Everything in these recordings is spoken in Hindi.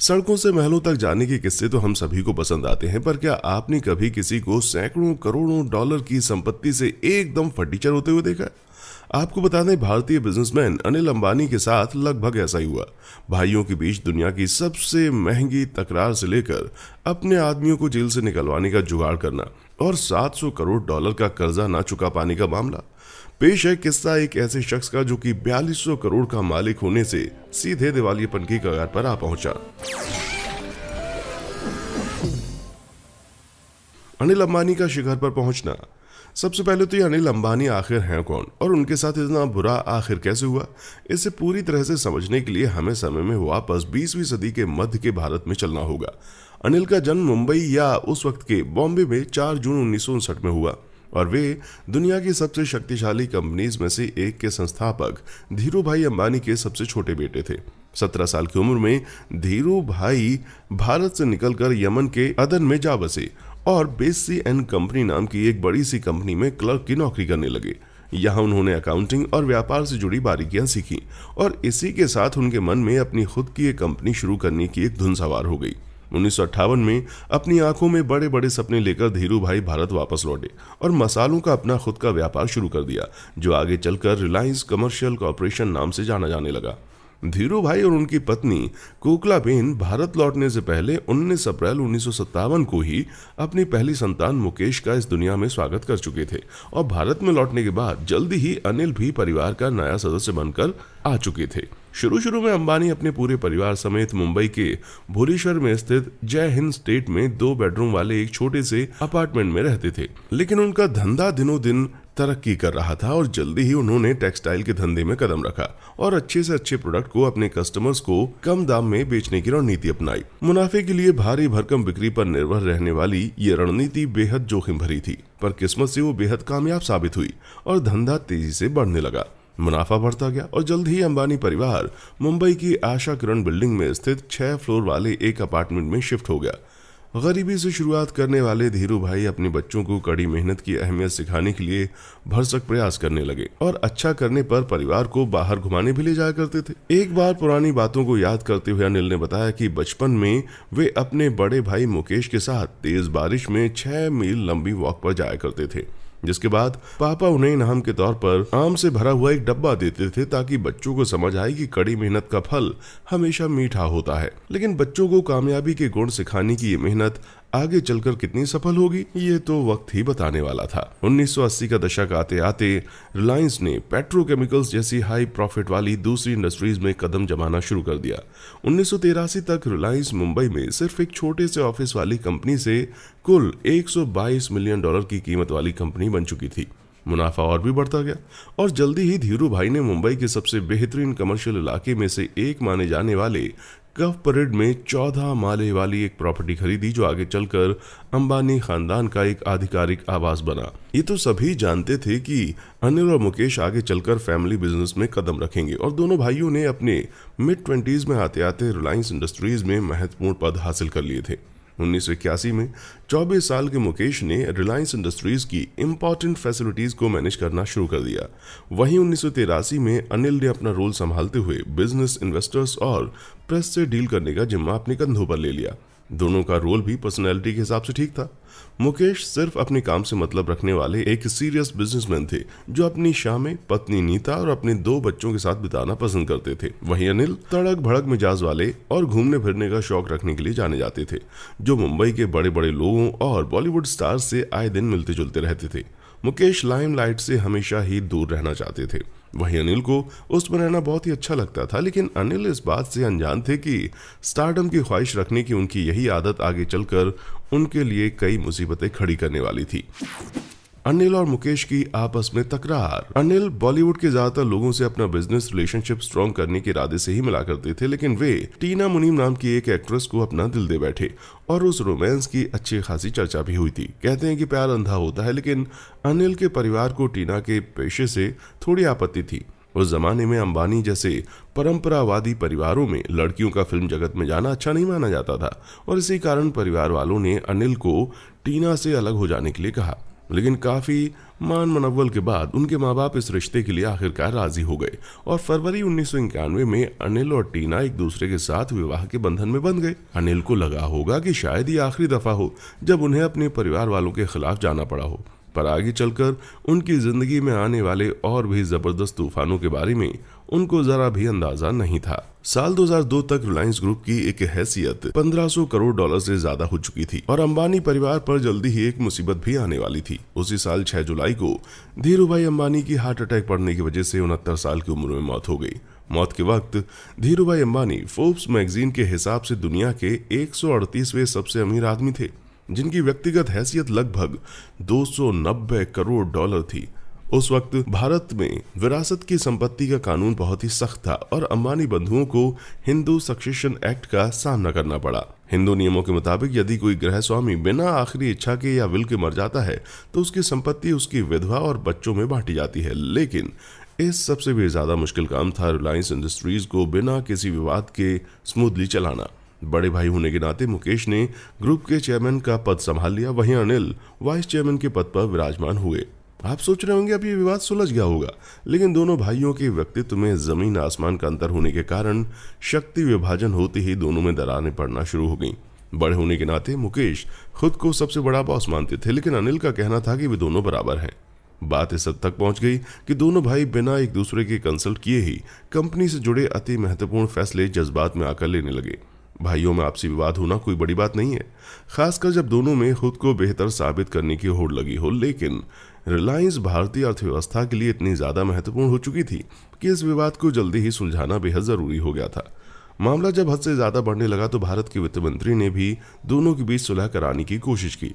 सड़कों से महलों तक जाने के किस्से तो हम सभी को पसंद आते हैं, पर क्या आपने कभी किसी को सैकड़ों करोड़ों डॉलर की संपत्ति से एकदम फटीचर होते हुए देखा? आपको बता दें, भारतीय बिजनेसमैन अनिल अंबानी के साथ लगभग ऐसा ही हुआ। भाइयों के बीच दुनिया की सबसे महंगी तकरार से लेकर अपने आदमियों को जेल से निकलवाने का जुगाड़ करना और 700 करोड़ डॉलर का कर्जा ना चुका पाने का मामला। पेश है किस्सा एक ऐसे शख्स का जो कि 4200 करोड़ का मालिक होने से सीधे दिवालियेपन की कगार पर आ पहुंचा। अनिल अंबानी का शिखर पर पहुंचना। सबसे पहले तो ये अनिल अंबानी आखिर हैं कौन और उनके साथ इतना बुरा आखिर कैसे हुआ, इसे पूरी तरह से समझने के लिए हमें समय में वापस 20वीं सदी के मध्य के भारत में चलना होगा। अनिल का जन्म मुंबई या उस वक्त के बॉम्बे में 4 जून 1959 में हुआ और वे दुनिया की सबसे शक्तिशाली कंपनीज में से एक के संस्थापक धीरू भाई अंबानी के सबसे छोटे बेटे थे। 17 साल की उम्र में धीरू भाई भारत से निकलकर यमन के अदन में जा बसे और बेसी एंड कंपनी नाम की एक बड़ी सी कंपनी में क्लर्क की नौकरी करने लगे। यहाँ उन्होंने अकाउंटिंग और व्यापार से जुड़ी बारीकियां सीखी और इसी के साथ उनके मन में अपनी खुद की एक कंपनी शुरू करने की एक धुन सवार हो गई। 1958 में अपनी आंखों में बड़े बड़े सपने लेकर धीरू भाई भारत वापस लौटे और मसालों का अपना खुद का व्यापार शुरू कर दिया, जो आगे चलकर रिलायंस कमर्शियल कॉरपोरेशन नाम से जाना जाने लगा। धीरू भाई और उनकी पत्नी कोकलाबेन भारत लौटने से पहले 19 अप्रैल 1957 को ही अपनी पहली संतान मुकेश का इस दुनिया में स्वागत कर चुके थे और भारत में लौटने के बाद जल्दी ही अनिल भी परिवार का नया सदस्य बनकर आ चुके थे। शुरू में अंबानी अपने पूरे परिवार समेत मुंबई के भुवनेश्वर में स्थित जय हिंद स्टेट में 2 बेडरूम वाले एक छोटे से अपार्टमेंट में रहते थे, लेकिन उनका धंधा दिनों दिन तरक्की कर रहा था और जल्दी ही उन्होंने टेक्सटाइल के धंधे में कदम रखा और अच्छे से अच्छे प्रोडक्ट को अपने कस्टमर्स को कम दाम में बेचने की रणनीति अपनाई। मुनाफे के लिए भारी भरकम बिक्री पर निर्भर रहने वाली ये रणनीति बेहद जोखिम भरी थी, पर किस्मत से वो बेहद कामयाब साबित हुई और धंधा तेजी से बढ़ने लगा। मुनाफा बढ़ता गया और जल्द ही अंबानी परिवार मुंबई की आशा किरण बिल्डिंग में स्थित 6 फ्लोर वाले एक अपार्टमेंट में शिफ्ट हो गया। गरीबी से शुरुआत करने वाले धीरू भाई अपने बच्चों को कड़ी मेहनत की अहमियत सिखाने के लिए भरसक प्रयास करने लगे और अच्छा करने पर परिवार को बाहर घुमाने भी ले जाया करते थे। एक बार पुरानी बातों को याद करते हुए अनिल ने बताया कि बचपन में वे अपने बड़े भाई मुकेश के साथ तेज बारिश में 6 मील लंबी वॉक पर जाया करते थे, जिसके बाद पापा उन्हें इनाम के तौर पर आम से भरा हुआ एक डब्बा देते थे ताकि बच्चों को समझ आए कि कड़ी मेहनत का फल हमेशा मीठा होता है। लेकिन बच्चों को कामयाबी के गुण सिखाने की ये मेहनत आगे चलकर कितनी सफल होगी, ये तो वक्त ही बताने वाला था। 1980 का दशक आते आते रिलायंस ने पेट्रोकेमिकल्स जैसी हाई प्रॉफिट वाली दूसरी इंडस्ट्रीज में कदम जमाना शुरू कर दिया। 1983 तक रिलायंस मुंबई में सिर्फ एक छोटे से ऑफिस वाली कंपनी से कुल 122 मिलियन डॉलर की कीमत वाली कंपनी बन चुकी थी। मुनाफा और भी बढ़ता गया और जल्दी ही धीरू भाई ने मुंबई के सबसे बेहतरीन कमर्शियल इलाके में से एक माने जाने वाले कफ परेड में 14 माले वाली एक प्रॉपर्टी खरीदी, जो आगे चलकर अंबानी खानदान का एक आधिकारिक आवास बना। ये तो सभी जानते थे कि अनिल और मुकेश आगे चलकर फैमिली बिजनेस में कदम रखेंगे और दोनों भाइयों ने अपने मिड-20s में आते आते रिलायंस इंडस्ट्रीज में महत्वपूर्ण पद हासिल कर लिए थे। 1981 में 24 साल के मुकेश ने रिलायंस इंडस्ट्रीज की इंपॉर्टेंट फैसिलिटीज को मैनेज करना शुरू कर दिया। वहीं 1983 में अनिल ने अपना रोल संभालते हुए बिजनेस, इन्वेस्टर्स और प्रेस से डील करने का जिम्मा अपने कंधों पर ले लिया। दोनों का रोल भी पर्सनैलिटी के हिसाब से ठीक था। मुकेश सिर्फ अपने काम से मतलब रखने वाले एक सीरियस बिजनेसमैन थे जो अपनी शामें पत्नी नीता और अपने 2 बच्चों के साथ बिताना पसंद करते थे। वहीं अनिल तड़क भड़क मिजाज वाले और घूमने फिरने का शौक रखने के लिए जाने जाते थे, जो मुंबई के बड़े बड़े लोगों और बॉलीवुड स्टार्स से आए दिन मिलते जुलते रहते थे। मुकेश लाइमलाइट से हमेशा ही दूर रहना चाहते थे, वहीं अनिल को उसमें रहना बहुत ही अच्छा लगता था। लेकिन अनिल इस बात से अनजान थे कि स्टारडम की ख्वाहिश रखने की उनकी यही आदत आगे चलकर उनके लिए कई मुसीबतें खड़ी करने वाली थी। अनिल और मुकेश की आपस में तकरार। अनिल बॉलीवुड के ज्यादातर लोगों से अपना बिजनेस रिलेशनशिप स्ट्रॉन्ग करने के इरादे से ही मिला करते थे, लेकिन वे टीना मुनीम नाम की एक एक्ट्रेस को अपना दिल दे बैठे और उस रोमांस की अच्छी खासी चर्चा भी हुई थी। कहते हैं कि प्यार अंधा होता है, लेकिन अनिल के परिवार को टीना के पेशे से थोड़ी आपत्ति थी। उस जमाने में अंबानी जैसे परंपरावादी परिवारों में लड़कियों का फिल्म जगत में जाना अच्छा नहीं माना जाता था और इसी कारण परिवार वालों ने अनिल को टीना से अलग हो जाने के लिए कहा। लेकिन काफी मान मनव्वल के बाद उनके माँ बाप इस रिश्ते के लिए आखिरकार राजी हो गए और फरवरी 1991 में अनिल और टीना एक दूसरे के साथ विवाह के बंधन में बंध गए। अनिल को लगा होगा कि शायद ये आखिरी दफा हो जब उन्हें अपने परिवार वालों के खिलाफ जाना पड़ा हो, पर आगे चलकर उनकी जिंदगी में आने वाले और भी जबरदस्त तूफानों के बारे में उनको जरा भी अंदाजा नहीं था। साल 2002 तक रिलायंस ग्रुप की एक हैसियत 1500 करोड़ डॉलर से ज्यादा हो चुकी थी और अंबानी परिवार पर जल्दी ही एक मुसीबत भी आने वाली थी। उसी साल 6 जुलाई को धीरूभाई अंबानी की हार्ट अटैक पड़ने की वजह से 69 साल की उम्र में मौत हो गई। मौत के वक्त धीरूभाई अंबानी फोर्ब्स मैगजीन के हिसाब से दुनिया के 138वें सबसे अमीर आदमी थे, जिनकी व्यक्तिगत हैसियत लगभग 290 करोड़ डॉलर थी। उस वक्त भारत में विरासत की संपत्ति का कानून बहुत ही सख्त था और अंबानी बंधुओं को हिंदू सक्सेशन एक्ट का सामना करना पड़ा। हिंदू नियमों के मुताबिक यदि कोई गृह स्वामी बिना आखिरी इच्छा के या विल के मर जाता है तो उसकी संपत्ति उसकी विधवा और बच्चों में बांटी जाती है। लेकिन इस सबसे भी ज्यादा मुश्किल काम था रिलायंस इंडस्ट्रीज को बिना किसी विवाद के स्मूथली चलाना। बड़े भाई होने के नाते मुकेश ने ग्रुप के चेयरमैन का पद संभाल लिया, वहीं अनिल वाइस चेयरमैन के पद पर विराजमान हुए। आप सोच रहे होंगे अब ये विवाद सुलझ गया होगा, लेकिन दोनों भाइयों के व्यक्तित्व में जमीन आसमान का अंतर होने के कारण शक्ति विभाजन होते ही दोनों में दरारें पड़ना शुरू हो गईं। बड़े होने के नाते मुकेश खुद को सबसे बड़ा बॉस मानते थे, लेकिन अनिल का कहना था कि वे दोनों बराबर हैं। बात इस हद तक पहुंच गई कि दोनों भाई बिना एक दूसरे के कंसल्ट किए ही कंपनी से जुड़े अति महत्वपूर्ण फैसले जज्बात में आकर लेने लगे। भाइयों में आपसी विवाद होना कोई बड़ी बात नहीं है, खासकर जब दोनों में खुद को बेहतर साबित करने की होड़ लगी हो। लेकिन रिलायंस भारतीय अर्थव्यवस्था के लिए इतनी ज्यादा महत्वपूर्ण हो चुकी थी कि इस विवाद को जल्दी ही सुलझाना बेहद जरूरी हो गया था। मामला जब हद से ज्यादा बढ़ने लगा तो भारत के वित्त मंत्री ने भी दोनों के बीच सुलह कराने की कोशिश की,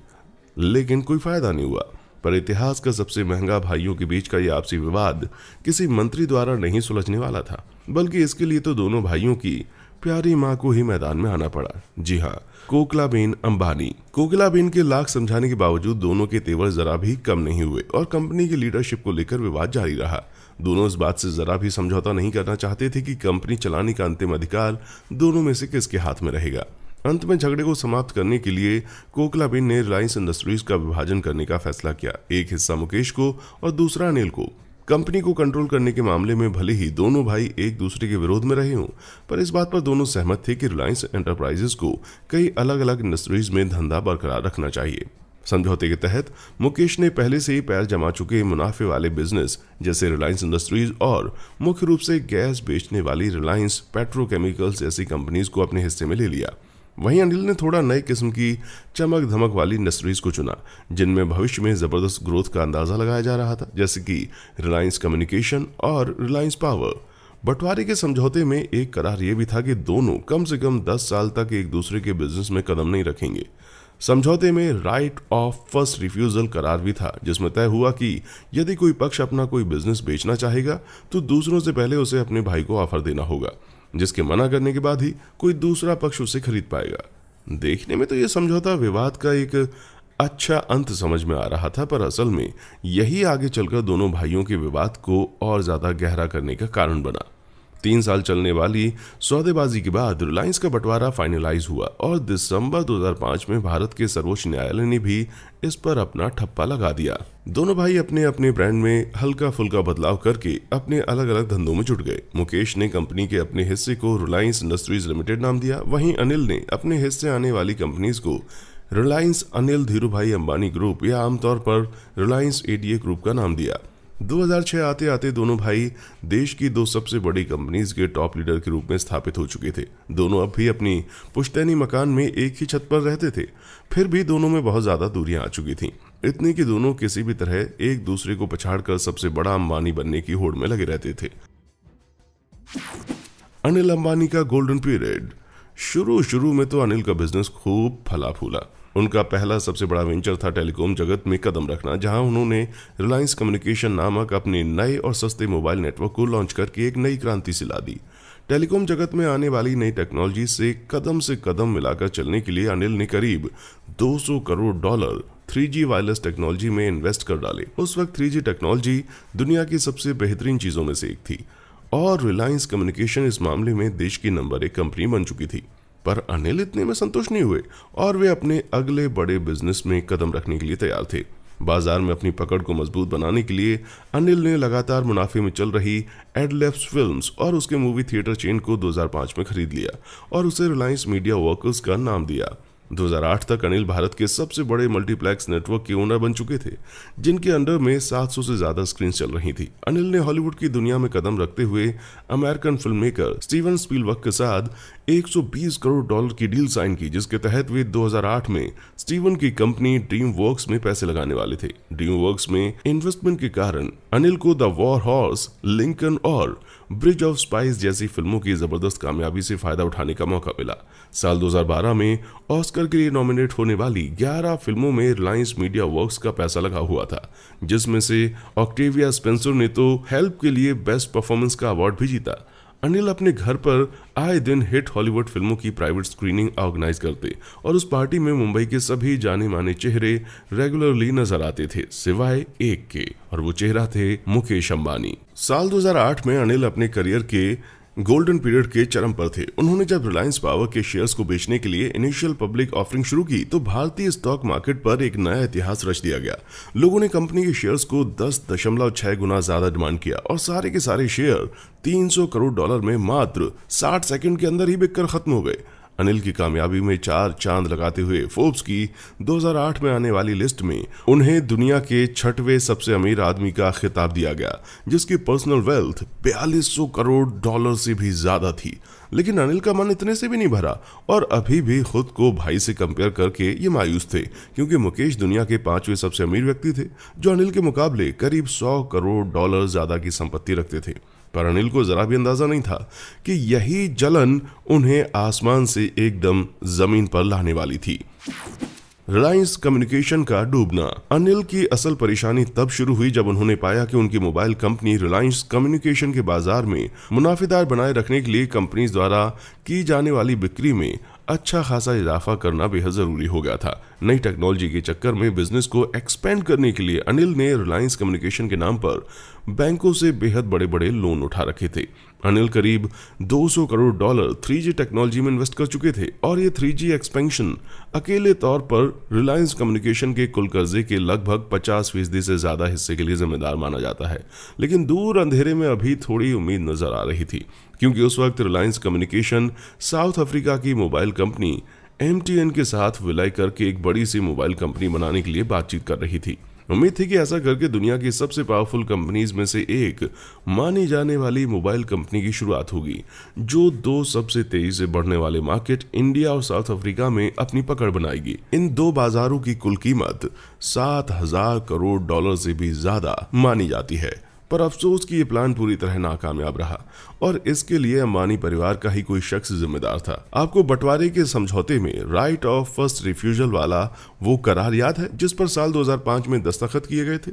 लेकिन कोई फायदा नहीं हुआ। पर इतिहास का सबसे महंगा भाइयों के बीच का यह आपसी विवाद किसी मंत्री द्वारा नहीं सुलझने वाला था, बल्कि इसके लिए तो दोनों भाइयों की प्यारी माँ को ही मैदान में आना पड़ा। जी हाँ, कोकिलाबेन अंबानी। कोकिलाबेन के लाख समझाने के बावजूद दोनों के तेवर जरा भी कम नहीं हुए और कंपनी की लीडरशिप को लेकर विवाद जारी रहा। दोनों इस बात से जरा भी समझौता नहीं करना चाहते थे कि कंपनी चलाने का अंतिम अधिकार दोनों में से किसके हाथ में रहेगा। अंत में झगड़े को समाप्त करने के लिए कोकिलाबेन ने रिलायंस इंडस्ट्रीज का विभाजन करने का फैसला किया। एक हिस्सा मुकेश को और दूसरा अनिल को। कंपनी को कंट्रोल करने के मामले में भले ही दोनों भाई एक दूसरे के विरोध में रहे हों, पर इस बात पर दोनों सहमत थे कि रिलायंस एंटरप्राइजेस को कई अलग अलग इंडस्ट्रीज में धंधा बरकरार रखना चाहिए। समझौते के तहत मुकेश ने पहले से ही पैर जमा चुके मुनाफे वाले बिजनेस जैसे रिलायंस इंडस्ट्रीज और मुख्य रूप से गैस बेचने वाली रिलायंस पेट्रोकेमिकल्स जैसी कंपनीज को अपने हिस्से में ले लिया। वहीं अनिल ने थोड़ा नई किस्म की चमक धमक वाली इंडस्ट्रीज को चुना, जिनमें भविष्य में जबरदस्त ग्रोथ का अंदाजा लगाया जा रहा था, जैसे कि रिलायंस कम्युनिकेशन और रिलायंस पावर। बंटवारे के समझौते में एक करार यह भी था कि दोनों कम से कम 10 साल तक एक दूसरे के बिजनेस में कदम नहीं रखेंगे। समझौते में राइट ऑफ फर्स्ट रिफ्यूजल करार भी था, जिसमें तय हुआ कि यदि कोई पक्ष अपना कोई बिजनेस बेचना चाहेगा तो दूसरों से पहले उसे अपने भाई को ऑफर देना होगा, जिसके मना करने के बाद ही कोई दूसरा पक्ष उसे खरीद पाएगा। देखने में तो यह समझौता विवाद का एक अच्छा अंत समझ में आ रहा था, पर असल में यही आगे चलकर दोनों भाइयों के विवाद को और ज्यादा गहरा करने का कारण बना। 3 साल चलने वाली सौदेबाजी के बाद रिलायंस का बंटवारा फाइनलाइज हुआ और दिसंबर 2005 में भारत के सर्वोच्च न्यायालय ने भी इस पर अपना ठप्पा लगा दिया। दोनों भाई अपने अपने ब्रांड में हल्का फुल्का बदलाव करके अपने अलग अलग धंधों में जुट गए। मुकेश ने कंपनी के अपने हिस्से को रिलायंस इंडस्ट्रीज लिमिटेड नाम दिया, वहीं अनिल ने अपने हिस्से आने वाली कंपनीज को रिलायंस अनिल धीरूभाई अंबानी ग्रुप या आमतौर पर रिलायंस एडीए ग्रुप का नाम दिया। 2006 आते आते दोनों भाई देश की 2 सबसे बड़ी कंपनीज के टॉप लीडर के रूप में स्थापित हो चुके थे। दोनों अब भी अपनी पुश्तैनी मकान में एक ही छत पर रहते थे, फिर भी दोनों में बहुत ज्यादा दूरियां आ चुकी थीं, इतनी कि दोनों किसी भी तरह एक दूसरे को पछाड़कर सबसे बड़ा अंबानी बनने की होड़ में लगे रहते थे। अनिल अंबानी का गोल्डन पीरियड। शुरू में तो अनिल का बिजनेस खूब फला फूला। उनका पहला सबसे बड़ा वेंचर था टेलीकॉम जगत में कदम रखना, जहां उन्होंने रिलायंस कम्युनिकेशन नामक अपने नए और सस्ते मोबाइल नेटवर्क को लॉन्च करके एक नई क्रांति ला दी। टेलीकॉम जगत में आने वाली नई टेक्नोलॉजी से कदम मिलाकर चलने के लिए अनिल ने करीब 200 crore dollar 3G wireless technology में इन्वेस्ट कर डाले। उस वक्त 3G टेक्नोलॉजी दुनिया की सबसे बेहतरीन चीजों में से एक थी और रिलायंस कम्युनिकेशन इस मामले में देश की नंबर 1 कंपनी बन चुकी थी। पर अनिल इतने में संतुष्ट नहीं हुए और वे अपने अगले बड़े बिजनेस में कदम रखने के लिए तैयार थे। बाजार में अपनी पकड़ को मजबूत बनाने के लिए अनिल ने लगातार मुनाफे में चल रही एडलेफ्स फिल्म्स और उसके मूवी थिएटर चेन को 2005 में खरीद लिया और उसे रिलायंस मीडिया वर्कर्स का नाम दिया। 2008 तक अनिल भारत के सबसे बड़े मल्टीप्लेक्स नेटवर्क के ओनर बन चुके थे, जिनके अंडर में 700 से ज्यादा स्क्रीन चल रही थी। अनिल ने हॉलीवुड की दुनिया में कदम रखते हुए American film maker Steven Spielberg के साथ 120 करोड़ डॉलर की डील साइन की, जिसके तहत वे 2008 में स्टीवन की कंपनी ड्रीम वर्क्स में पैसे लगाने वाले थे। ड्रीम वर्क्स में इन्वेस्टमेंट के कारण अनिल को द वॉर हॉर्स, लिंकन और ब्रिज ऑफ स्पाइस जैसी फिल्मों की जबरदस्त कामयाबी से फायदा उठाने का मौका मिला। साल 2012 में ऑस्कर के लिए नॉमिनेट होने वाली 11 फिल्मों में रिलायंस मीडिया वर्क्स का पैसा लगा हुआ था, जिसमें से ऑक्टेविया स्पेंसर ने तो हेल्प के लिए बेस्ट परफॉर्मेंस का अवार्ड भी जीता। अनिल अपने घर पर आए दिन हिट हॉलीवुड फिल्मों की प्राइवेट स्क्रीनिंग ऑर्गेनाइज करते और उस पार्टी में मुंबई के सभी जाने माने चेहरे रेगुलरली नजर आते थे, सिवाय एक के, और वो चेहरा थे मुकेश अंबानी। साल 2008 में अनिल अपने करियर के गोल्डन पीरियड के चरम पर थे। उन्होंने जब रिलायंस पावर के शेयर्स को बेचने के लिए इनिशियल पब्लिक ऑफरिंग शुरू की तो भारतीय स्टॉक मार्केट पर एक नया इतिहास रच दिया गया। लोगों ने कंपनी के शेयर्स को 10.6 गुना ज्यादा डिमांड किया और सारे के सारे शेयर 300 करोड़ डॉलर में मात्र 60 सेकंड के अंदर ही बिककर खत्म हो गए। अनिल की कामयाबी में 4 चांद लगाते हुए फोर्ब्स की 2008 में आने वाली लिस्ट में उन्हें दुनिया के 6वें सबसे अमीर आदमी का खिताब दिया गया, जिसकी पर्सनल वेल्थ 4200 करोड़ डॉलर से भी ज्यादा थी। लेकिन अनिल का मन इतने से भी नहीं भरा और अभी भी खुद को भाई से कंपेयर करके ये मायूस थे, क्योंकि मुकेश दुनिया के 5वें सबसे अमीर व्यक्ति थे, जो अनिल के मुकाबले करीब 100 करोड़ डॉलर ज्यादा की संपत्ति रखते थे। पर अनिल को जरा भी अंदाजा नहीं था कि यही जलन उन्हें आसमान से एकदम जमीन पर लाने वाली थी। रिलायंस कम्युनिकेशन का डूबना। अनिल की असल परेशानी तब शुरू हुई जब उन्होंने पाया कि उनकी मोबाइल कंपनी रिलायंस कम्युनिकेशन के बाजार में मुनाफेदार बनाए रखने के लिए कंपनीज द्वारा की जाने वाली बिक्री में अच्छा खासा इजाफा करना बेहद जरूरी हो गया था। नई टेक्नोलॉजी के चक्कर में बिजनेस को एक्सपेंड करने के लिए अनिल ने रिलायंस कम्युनिकेशन के नाम पर बैंकों से बेहद बड़े बड़े लोन उठा रखे थे। अनिल करीब 200 करोड़ डॉलर 3G टेक्नोलॉजी में इन्वेस्ट कर चुके थे और ये 3G एक्सपेंशन अकेले तौर पर रिलायंस कम्युनिकेशन के कुल कर्जे के लगभग 50% से ज्यादा हिस्से के लिए जिम्मेदार माना जाता है। लेकिन दूर अंधेरे में अभी थोड़ी उम्मीद नजर आ रही थी, क्योंकि उस वक्त रिलायंस कम्युनिकेशन साउथ अफ्रीका की मोबाइल कंपनी MTN के साथ विलय करके एक बड़ी सी मोबाइल कंपनी बनाने के लिए बातचीत कर रही थी। उम्मीद थी कि ऐसा करके दुनिया की सबसे पावरफुल कंपनीज में से एक मानी जाने वाली मोबाइल कंपनी की शुरुआत होगी, जो 2 सबसे तेजी से बढ़ने वाले मार्केट इंडिया और साउथ अफ्रीका में अपनी पकड़ बनाएगी। इन 2 बाजारों की कुल कीमत 7,000 करोड़ डॉलर से भी ज्यादा मानी जाती है। पर अफसोस कि ये प्लान पूरी तरह नाकामयाब रहा और इसके लिए अंबानी परिवार का ही कोई शख्स जिम्मेदार था। आपको बंटवारे के समझौते में राइट ऑफ फर्स्ट रिफ्यूजल वाला वो करार याद है, जिस पर साल 2005 में दस्तखत किए गए थे?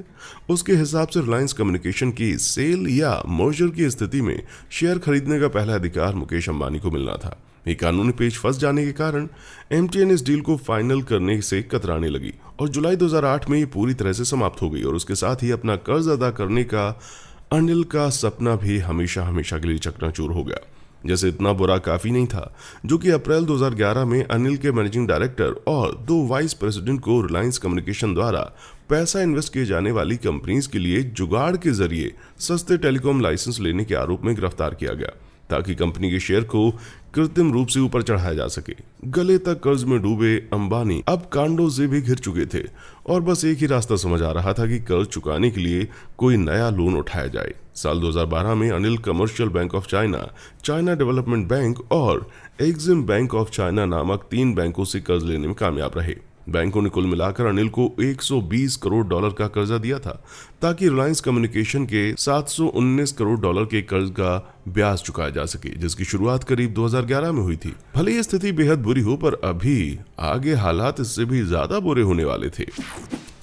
उसके हिसाब से रिलायंस कम्युनिकेशन की सेल या मर्जर की स्थिति में शेयर खरीदने का पहला अधिकार मुकेश अंबानी को मिलना था। ये कानूनी पेच फंस जाने के कारण MTN इस डील को फाइनल करने से कतराने लगी और जुलाई 2008 में ये पूरी तरह से समाप्त हो गई और उसके साथ ही अपना कर्ज अदा करने का अनिल का सपना भी हमेशा हमेशा के लिए चकनाचूर हो गया। जैसे इतना बुरा काफी नहीं था, जो कि अप्रैल 2011 में अनिल के मैनेजिंग डायरेक्टर और 2 वाइस प्रेसिडेंट को रिलायंस कम्युनिकेशन द्वारा पैसा इन्वेस्ट किए जाने वाली कंपनीज के लिए जुगाड़ के जरिए सस्ते टेलीकॉम लाइसेंस लेने के आरोप में गिरफ्तार किया गया, ताकि कंपनी के शेयर को कृत्रिम रूप से ऊपर चढ़ाया जा सके। गले तक कर्ज में डूबे अंबानी अब कांडों से भी घिर चुके थे और बस एक ही रास्ता समझ आ रहा था कि कर्ज चुकाने के लिए कोई नया लोन उठाया जाए। साल 2012 में Anil commercial bank of China, China development bank और एक्सिम बैंक ऑफ चाइना नामक 3 बैंकों से कर्ज लेने में कामयाब रहे। बैंकों ने कुल मिलाकर अनिल को 120 करोड़ डॉलर का कर्जा दिया था, ताकि रिलायंस कम्युनिकेशन के 719 करोड़ डॉलर के कर्ज का ब्याज चुकाया जा सके, जिसकी शुरुआत करीब 2011 में हुई थी। भले ये स्थिति बेहद बुरी हो, पर अभी आगे हालात इससे भी ज्यादा बुरे होने वाले थे।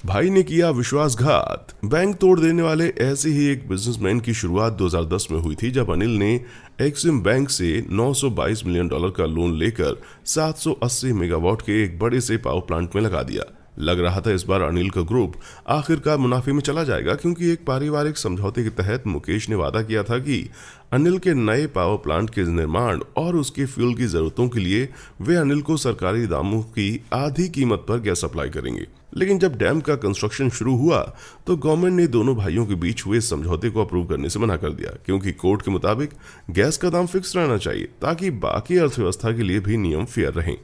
भाई ने किया विश्वासघात। बैंक तोड़ देने वाले ऐसे ही एक बिजनेसमैन की शुरुआत 2010 में हुई थी, जब अनिल ने एक्सिम बैंक से 922 मिलियन डॉलर का लोन लेकर 780 मेगावाट के एक बड़े से पावर प्लांट में लगा दिया। लग रहा था इस बार अनिल का ग्रुप आखिरकार मुनाफे में चला जाएगा, क्योंकि एक पारिवारिक समझौते के तहत मुकेश ने वादा किया था कि अनिल के नए पावर प्लांट के निर्माण और उसके फ्यूल की जरूरतों के लिए वे अनिल को सरकारी दामों की आधी कीमत पर गैस सप्लाई करेंगे। लेकिन जब डैम का कंस्ट्रक्शन शुरू हुआ तो गवर्नमेंट ने दोनों भाइयों के बीच हुए समझौते को अप्रूव करने से मना कर दिया, क्योंकि कोर्ट के मुताबिक गैस का दाम फिक्स रहना चाहिए ताकि बाकी अर्थव्यवस्था के लिए भी नियम फेयर रहें।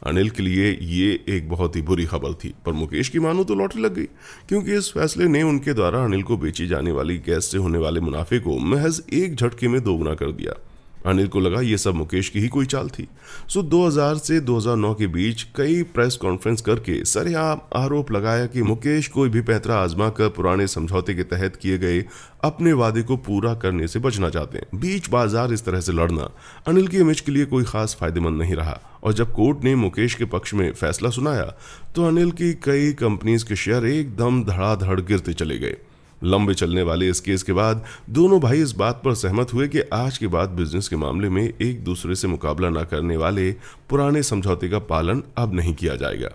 अनिल के लिए ये एक बहुत ही बुरी खबर थी, पर मुकेश की मानो तो लॉटरी लग गई, क्योंकि इस फैसले ने उनके द्वारा अनिल को बेची जाने वाली गैस से होने वाले मुनाफे को महज एक झटके में दोगुना कर दिया। अनिल को लगा ये सब मुकेश की ही कोई चाल थी। सो 2000 से 2009 के बीच कई प्रेस कॉन्फ्रेंस करके सरेआम आरोप लगाया कि मुकेश कोई भी पैंतरा आजमा कर पुराने समझौते के तहत किए गए अपने वादे को पूरा करने से बचना चाहते हैं। बीच बाजार इस तरह से लड़ना अनिल की इमेज के लिए कोई खास फायदेमंद नहीं रहा, और जब कोर्ट ने मुकेश के पक्ष में फैसला सुनाया तो अनिल की कई कंपनीज के शेयर एकदम धड़ाधड़ गिरते चले गए। लंबे चलने वाले इस केस के बाद दोनों भाई इस बात पर सहमत हुए कि आज के बाद बिजनेस के मामले में एक दूसरे से मुकाबला न करने वाले पुराने समझौते का पालन अब नहीं किया जाएगा।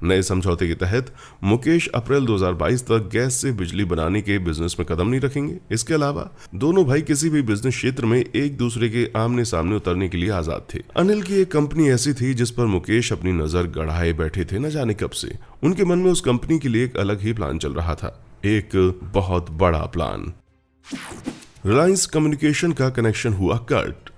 नए समझौते के तहत मुकेश अप्रैल 2022 तक गैस से बिजली बनाने के बिजनेस में कदम नहीं रखेंगे। इसके अलावा दोनों भाई किसी भी बिजनेस क्षेत्र में एक दूसरे के आमने सामने उतरने के लिए आजाद थे। अनिल की एक कंपनी ऐसी थी जिस पर मुकेश अपनी नजर गड़ाए बैठे थे न जाने कब से। उनके मन में उस कंपनी के लिए एक अलग ही प्लान चल रहा था, एक बहुत बड़ा प्लान। रिलायंस कम्युनिकेशन का कनेक्शन हुआ कट।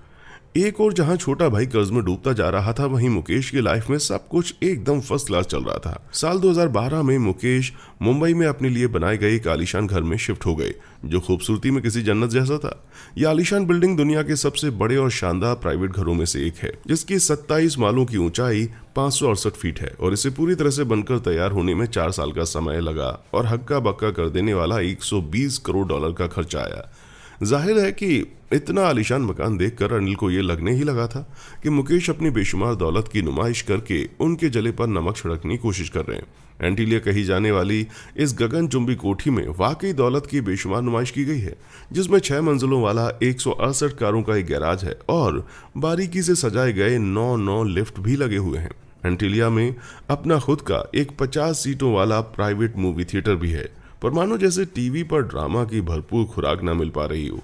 एक और जहां छोटा भाई कर्ज में डूबता जा रहा था, वहीं मुकेश की लाइफ में सब कुछ एकदम फर्स्ट क्लास चल रहा था। साल 2012 में मुकेश मुंबई में अपने लिए बनाए गए एक आलीशान घर में शिफ्ट हो गए, जो खूबसूरती में किसी जन्नत जैसा था। यह आलीशान बिल्डिंग दुनिया के सबसे बड़े और शानदार प्राइवेट घरों में से एक है, जिसकी 27 मालों की ऊंचाई 568 फीट है, और इसे पूरी तरह से बनकर तैयार होने में 4 साल का समय लगा और हक्का बक्का कर देने वाला 120 करोड़ डॉलर का खर्चा आया। जाहिर है कि इतना आलीशान मकान देखकर अनिल को यह लगने ही लगा था कि मुकेश अपनी बेशुमार दौलत की नुमाइश करके उनके जले पर नमक छिड़कने की कोशिश कर रहे हैं। एंटीलिया कही जाने वाली इस गगनचुंबी कोठी में वाकई दौलत की बेशुमार नुमाइश की गई है, जिसमें 6 मंजिलों वाला 168 कारों का एक गैराज है और बारीकी से सजाए गए 9 लिफ्ट भी लगे हुए हैं। एंटीलिया में अपना खुद का एक 50 सीटों वाला प्राइवेट मूवी थिएटर भी है, पर मानो जैसे टीवी पर ड्रामा की भरपूर खुराक ना मिल पा रही हो,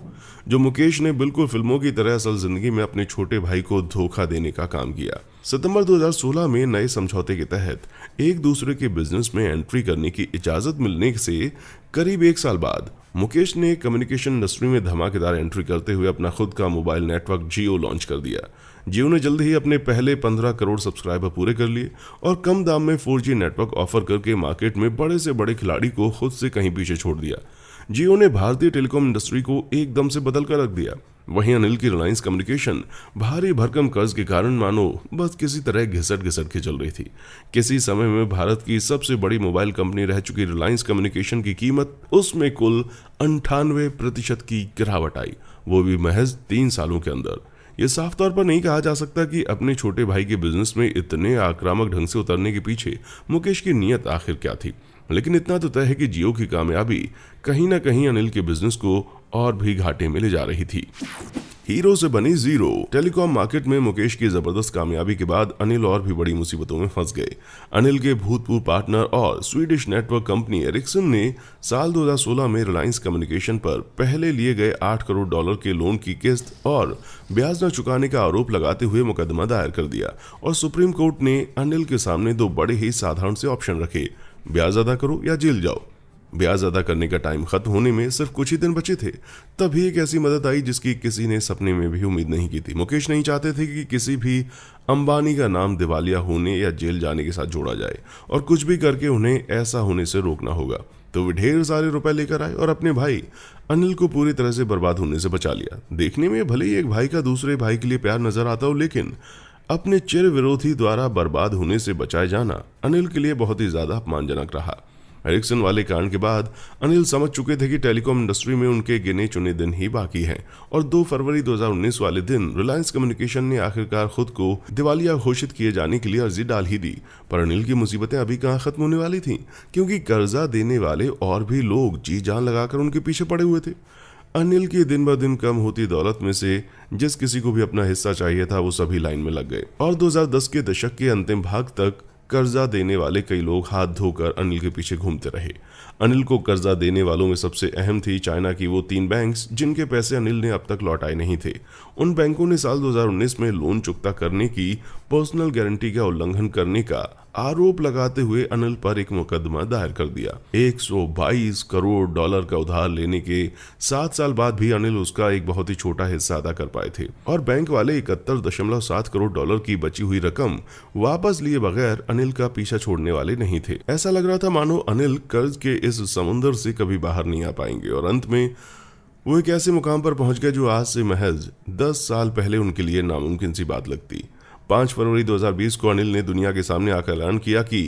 जो मुकेश ने बिल्कुल फिल्मों की तरह असल जिंदगी में अपने छोटे भाई को धोखा देने का काम किया। सितंबर 2016 में नए समझौते के तहत एक दूसरे के बिजनेस में एंट्री करने की इजाजत मिलने से करीब 1 साल बाद मुकेश ने कम्युनिकेशन इंडस्ट्री में धमाकेदार एंट्री करते हुए अपना खुद का मोबाइल नेटवर्क जियो लॉन्च कर दिया। जियो ने जल्द ही अपने पहले 15 करोड़ सब्सक्राइबर पूरे कर लिए और कम दाम में 4G नेटवर्क ऑफर करके मार्केट में बड़े से बड़े खिलाड़ी को खुद से कहीं पीछे छोड़ दिया। जियो ने भारतीय टेलीकॉम इंडस्ट्री को एकदम से बदल कर रख दिया। वहीं अनिल की रिलायंस कम्युनिकेशन भारी भरकम कर्ज के कारण मानो बस किसी तरह घिसट घिसट के चल रही थी। किसी समय में भारत की सबसे बड़ी मोबाइल कंपनी रह चुकी रिलायंस कम्युनिकेशन की कीमत उसमें कुल 98% की गिरावट आई, वो भी महज 3 सालों के अंदर। यह साफ तौर पर नहीं कहा जा सकता कि अपने छोटे भाई के बिजनेस में इतने आक्रामक ढंग से उतरने के पीछे मुकेश की नीयत आखिर क्या थी, लेकिन इतना तो तय है कि जियो की कामयाबी कहीं ना कहीं अनिल के बिजनेस को और भी घाटे में ले जा रही थी। हीरो से बनी जीरो। टेलीकॉम मार्केट में मुकेश की जबरदस्त कामयाबी के बाद अनिल और भी बड़ी मुसीबतों में फंस गए। अनिल के भूतपूर्व पार्टनर और स्वीडिश नेटवर्क कंपनी एरिक्सन ने साल 2016 में रिलायंस कम्युनिकेशन पर पहले लिए गए 8 करोड़ डॉलर के लोन की किस्त और ब्याज न चुकाने का आरोप लगाते हुए मुकदमा दायर कर दिया, और सुप्रीम कोर्ट ने अनिल के सामने 2 बड़े ही साधारण से ऑप्शन रखे, ब्याज अदा करो या जेल जाओ। ब्याज अदा करने का टाइम खत्म होने में सिर्फ कुछ ही दिन बचे थे, तभी एक ऐसी मदद आई जिसकी किसी ने सपने में भी उम्मीद नहीं की थी। मुकेश नहीं चाहते थे कि किसी भी अंबानी का नाम दिवालिया होने या जेल जाने के साथ जोड़ा जाए, और कुछ भी करके उन्हें ऐसा होने से रोकना होगा। तो वे ढेर सारे रुपए लेकर आए और अपने भाई अनिल को पूरी तरह से बर्बाद होने से बचा लिया। देखने में भले ही एक भाई का दूसरे भाई के लिए प्यार नजर आता हो, लेकिन अपने चिर विरोधी द्वारा बर्बाद होने से बचाए जाना अनिल के लिए बहुत ही ज्यादा अपमानजनक रहा। एरिक्सन वाले कांड के बाद अनिल समझ चुके थे कि टेलीकॉम इंडस्ट्री में उनके गिने चुने दिन ही बाकी हैं, और 2 फरवरी 2019 वाले दिन रिलायंस कम्युनिकेशन ने आखिरकार खुद को दिवालिया घोषित किए जाने के लिए अर्जी डाल ही दी। पर अनिल की मुसीबतें अभी कहाँ खत्म होने वाली थीं, क्योंकि कर्जा देने वाले और भी लोग जी जान लगाकर उनके पीछे पड़े हुए थे। अनिल की दिन ब दिन कम होती दौलत में से जिस किसी को भी अपना हिस्सा चाहिए था, वो सभी लाइन में लग गए, और 2010 के दशक के अंतिम भाग तक कर्जा देने वाले कई लोग हाथ धोकर अनिल के पीछे घूमते रहे। अनिल को कर्जा देने वालों में सबसे अहम थी चाइना की वो 3 बैंक्स जिनके पैसे अनिल ने अब तक लौटाए नहीं थे। उन बैंकों ने साल 2019 में लोन चुकता करने की पर्सनल गारंटी का उल्लंघन करने का आरोप लगाते हुए अनिल पर एक मुकदमा दायर कर दिया। 122 करोड़ डॉलर का उधार लेने के 7 साल बाद भी अनिल उसका एक बहुत ही छोटा हिस्सा अदा कर पाए थे और बैंक वाले 71.7 करोड़ डॉलर की बची हुई रकम वापस लिए बगैर अनिल का पीछा छोड़ने वाले नहीं थे। ऐसा लग रहा था मानो अनिल कर्ज के इस समुंदर से कभी बाहर नहीं आ पाएंगे और अंत में वो एक ऐसे मुकाम पर पहुंच गए जो आज से महज 10 साल पहले उनके लिए नामुमकिन सी बात लगती। 5 फरवरी 2020 को अनिल ने दुनिया के सामने आकर ऐलान किया कि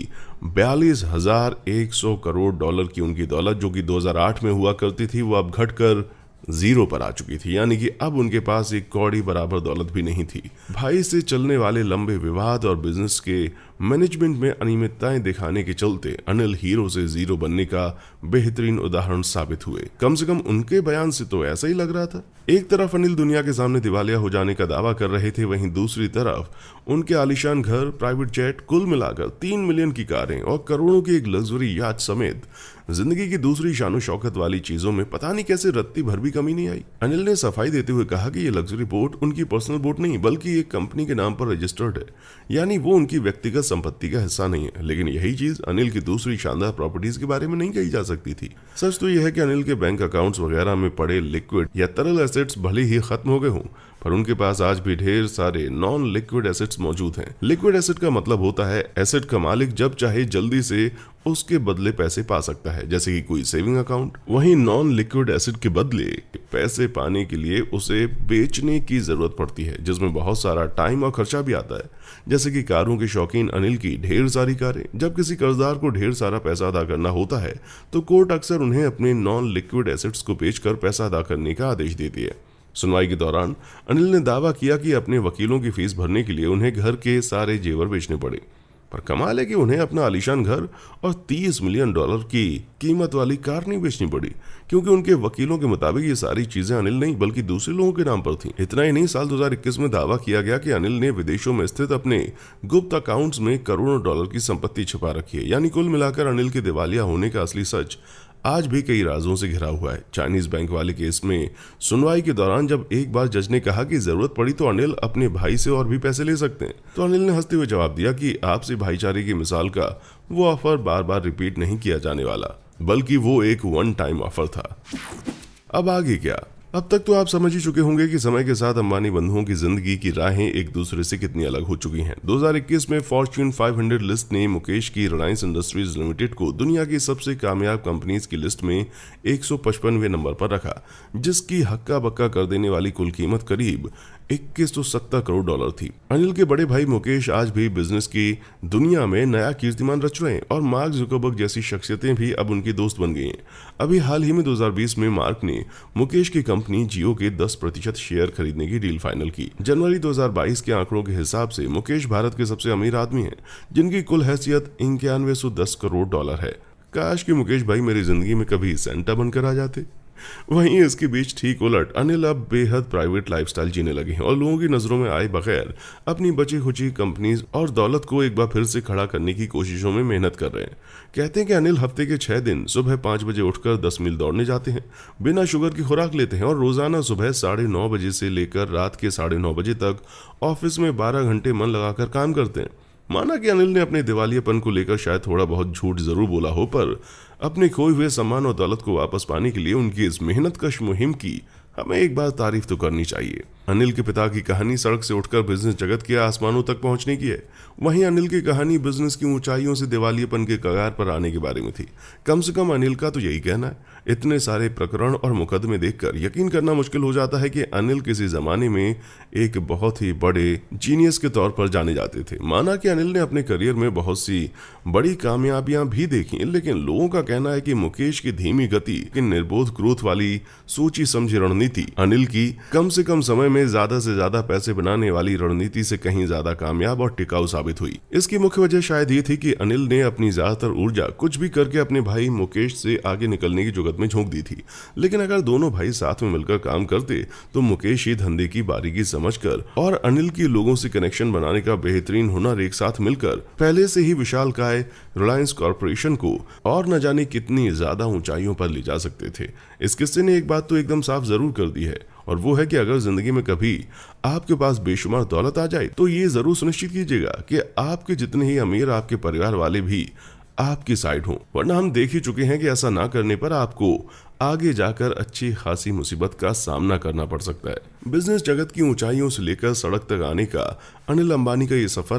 42,100 करोड़ डॉलर की उनकी दौलत जो कि 2008 में हुआ करती थी वो अब घटकर 0 पर आ चुकी थी, यानी कि अब उनके पास एक कौड़ी बराबर दौलत भी नहीं थी। भाई से चलने वाले लंबे विवाद और बिजनेस के मैनेजमेंट में अनियमितताएं दिखाने के चलते अनिल हीरो से जीरो बनने का बेहतरीन उदाहरण साबित हुए। कम से कम उनके बयान से तो ऐसा ही लग रहा था। एक तरफ अनिल दुनिया के सामने दिवालिया हो जाने का दावा कर रहे थे, वहीं दूसरी तरफ उनके आलीशान घर, प्राइवेट जेट, कुल मिलाकर 3 मिलियन की कारें और करोड़ों की एक लग्जरी याच समेत जिंदगी की दूसरी शानो शौकत वाली चीजों में पता नहीं कैसे रत्ती भर भी कमी नहीं आई। अनिल ने सफाई देते हुए कहा कि ये लग्जरी बोट उनकी पर्सनल बोट नहीं बल्कि एक कंपनी के नाम पर रजिस्टर्ड है, यानी वो उनकी व्यक्तिगत संपत्ति का हिस्सा नहीं है। लेकिन यही चीज अनिल की दूसरी शानदार प्रॉपर्टीज के बारे में नहीं कही जा सकती थी। सच तो यह है कि अनिल के बैंक अकाउंट्स वगैरह में पड़े लिक्विड या तरल एसेट्स भले ही खत्म हो गए हों, पर उनके पास आज भी ढेर सारे नॉन लिक्विड एसेट्स मौजूद हैं। लिक्विड एसेट का मतलब होता है एसेट का मालिक जब चाहे जल्दी से उसके बदले पैसे पा सकता है, जैसे कि कोई सेविंग अकाउंट। वहीं नॉन लिक्विड एसेट के बदले पैसे पाने के लिए उसे बेचने की जरूरत पड़ती है, जिसमें बहुत सारा टाइम और खर्चा भी आता है। जैसे कि कारों के शौकीन अनिल की ढेर सारी कारें। जब किसी कर्जदार को ढेर सारा पैसा अदा करना होता है तो कोर्ट अक्सर उन्हें अपने नॉन लिक्विड एसेट्स को बेचकर पैसा अदा करने का आदेश देती है। सुनवाई के दौरान अनिल ने दावा किया कि अपने वकीलों की फीस भरने के लिए उन्हें घर के सारे जेवर बेचने पड़े, पर कमाल है कि उन्हें अपना आलीशान घर और 30 मिलियन डॉलर की कीमत वाली कार नहीं बेचनी पड़ी, क्योंकि उनके वकीलों के मुताबिक ये सारी चीजें अनिल नहीं बल्कि दूसरे लोगों के नाम पर थीं। इतना ही नहीं, साल 2021 में दावा किया गया कि अनिल ने विदेशों में स्थित अपने गुप्त अकाउंट्स में करोड़ों डॉलर की संपत्ति छिपा रखी है। यानी कुल मिलाकर अनिल के दिवालिया होने का असली सच आज भी कई राजों से घिरा हुआ है। चाइनीज बैंक वाले केस में सुनवाई के दौरान जब एक बार जज ने कहा कि जरूरत पड़ी तो अनिल अपने भाई से और भी पैसे ले सकते हैं, तो अनिल ने हंसते हुए जवाब दिया कि आपसी भाईचारे की मिसाल का वो ऑफर बार बार रिपीट नहीं किया जाने वाला, बल्कि वो एक वन टाइम ऑफर था। अब आगे क्या? अब तक तो आप समझ ही चुके होंगे कि समय के साथ अंबानी बंधुओं की जिंदगी की राहें एक दूसरे से कितनी अलग हो चुकी हैं। 2021 में फॉर्च्यून 500 लिस्ट ने मुकेश की रिलायंस इंडस्ट्रीज लिमिटेड को दुनिया की सबसे कामयाब कंपनीज की लिस्ट में 155वें नंबर पर रखा, जिसकी हक्का बक्का कर देने वाली कुल कीमत करीब 2170 करोड़ डॉलर थी। अनिल के बड़े भाई मुकेश आज भी बिजनेस की दुनिया में नया कीर्तिमान रच रहे हैं और मार्क जुकरबर्ग जैसी शख्सियतें भी अब उनकी दोस्त बन गई हैं। अभी हाल ही में 2020 में मार्क ने मुकेश की कंपनी जियो के 10% शेयर खरीदने की डील फाइनल की। जनवरी 2022 के आंकड़ों के हिसाब से मुकेश भारत के सबसे अमीर आदमी हैं, जिनकी कुल हैसियत 9110 करोड़ डॉलर है। काश कि मुकेश भाई मेरी जिंदगी में कभी सेंटा बनकर आ जाते। वहीं इसके बीच ठीक उलट अनिल अब बेहद प्राइवेट लाइफस्टाइल जीने लगे हैं और लोगों की नजरों में आए बगैर अपनी बची खुची कंपनीज और दौलत को एक बार फिर से खड़ा करने की कोशिशों में मेहनत कर रहे हैं। कहते हैं कि अनिल हफ्ते के 6 दिन सुबह 5 बजे उठकर 10 मील दौड़ने जाते हैं, बिना शुगर की खुराक लेते हैं और रोजाना सुबह 9:30 बजे से लेकर रात के 9:30 बजे तक ऑफिस में 12 घंटे मन लगाकर काम करते हैं। माना कि अनिल ने अपने दिवालियापन को लेकर शायद थोड़ा बहुत झूठ जरूर बोला हो, पर अपने खोए हुए सम्मान और दौलत को वापस पाने के लिए उनकी इस मेहनतकश मुहिम की हमें एक बार तारीफ तो करनी चाहिए। अनिल के पिता की कहानी सड़क से उठकर बिजनेस जगत के आसमानों तक पहुंचने की है, वहीं अनिल की कहानी बिजनेस की ऊंचाइयों से दिवालियापन के कगार पर आने के बारे में थी। कम से कम अनिल का तो यही कहना है। इतने सारे प्रकरण और मुकदमे देखकर यकीन करना मुश्किल हो जाता है कि अनिल किसी जमाने में एक बहुत ही बड़े जीनियस के तौर पर जाने जाते थे। माना कि अनिल ने अपने करियर में बहुत सी बड़ी कामयाबियां भी देखी, लेकिन लोगों का कहना है कि मुकेश की धीमी गति, निर्बोध ग्रोथ वाली सोची समझी रणनीति रणनीति अनिल की कम से कम समय में ज्यादा से ज्यादा पैसे बनाने वाली रणनीति से कहीं ज्यादा कामयाब और टिकाऊ साबित हुई। इसकी मुख्य वजह शायद ये थी कि अनिल ने अपनी ज्यादातर ऊर्जा कुछ भी करके अपने भाई मुकेश से आगे निकलने की जुगत में झोंक दी थी। लेकिन अगर दोनों भाई साथ में मिलकर काम करते तो मुकेश ही धंधे की बारीकी समझकर और अनिल की लोगों से कनेक्शन बनाने का बेहतरीन हुनर एक साथ मिलकर पहले से ही विशालकाय रिलायंस कॉर्पोरेशन को और न जाने कितनी ज्यादा ऊंचाइयों पर ले जा सकते थे। इस किस्से ने एक बात तो एकदम साफ जरूर कर दी है, और वो है कि अगर जिंदगी में कभी आपके पास बेशुमार दौलत आ जाए तो ये जरूर सुनिश्चित कीजिएगा कि आपके जितने ही अमीर आपके परिवार वाले भी आपकी साइड हो, वरना हम देख ही चुके हैं कि ऐसा ना करने पर आपको आगे जाकर अच्छी खासी मुसीबत का सामना करना पड़ सकता है। बिजनेस जगत की ऊंचाइयों से लेकर सड़क तक आने का अनिल अंबानी का ये सफर